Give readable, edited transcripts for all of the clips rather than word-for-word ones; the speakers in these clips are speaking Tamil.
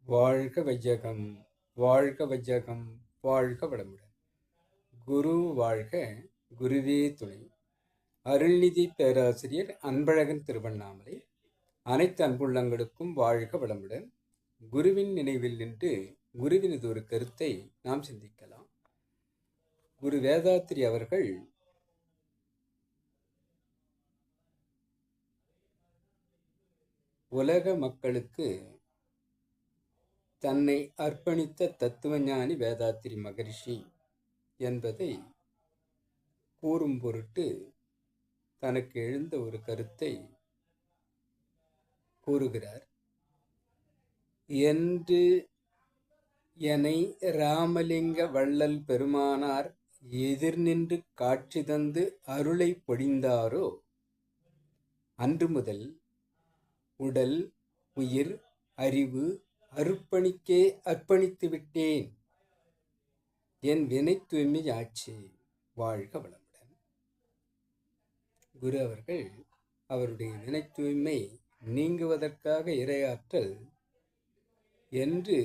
வாழ்க வையகம், வாழ்க வையகம், வாழ்க வளமுடன். குரு வாழ்க, குருவே துணை. அருள்நிதி பேராசிரியர் அன்பழகன் திருவண்ணாமலை. அனைத்து அன்புள்ளங்களுக்கும் வாழ்க வளமுடன். குருவின் நினைவில் நின்று குருவினது ஒரு கருத்தை நாம் சிந்திக்கலாம். குரு வேதாத்திரி அவர்கள் உலக மக்களுக்கு தன்னை அர்ப்பணித்த தத்துவஞானி வேதாத்திரி மகரிஷி என்பதை கூறும் பொருட்டு தனக்கு எழுந்த ஒரு கருத்தை கூறுகிறார். என்று என்னை ராமலிங்க வள்ளல் பெருமானார் எதிர் நின்று காட்சி தந்து அருளை பொழிந்தாரோ அன்று முதல் உடல், உயிர், அறிவு அர்ப்பணிக்கே அர்ப்பணித்து விட்டேன். என் வினை தூய்மை ஆச்சு. வாழ்க வளமுடன். குரு அவர்கள் அவருடைய வினை தூய்மை நீங்குவதற்காக இறையாற்றல் என்று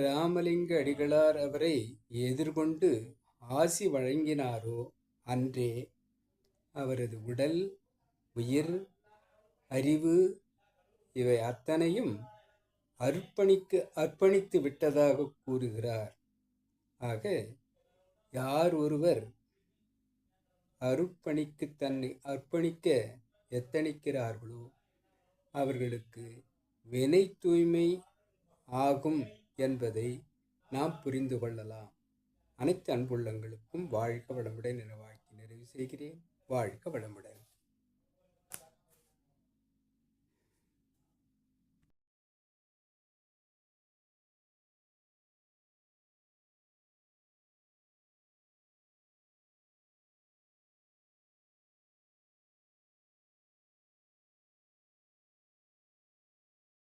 ராமலிங்க அடிகளார் அவரை எதிர்கொண்டு ஆசி வழங்கினாரோ அன்றே அவரது உடல், உயிர், அறிவு இவை அத்தனையும் அர்ப்பணித்து விட்டதாக கூறுகிறார். ஆக யார் ஒருவர் தன்னை அர்ப்பணிக்க எத்தனிக்கிறார்களோ அவர்களுக்கு வினை தூய்மை ஆகும் என்பதை நாம் புரிந்து கொள்ளலாம். அனைத்து அன்புள்ளங்களுக்கும் வாழ்க வளமுடன் என வாழ்க்கை நிறைவு செய்கிறேன். வாழ்க வளமுடன்.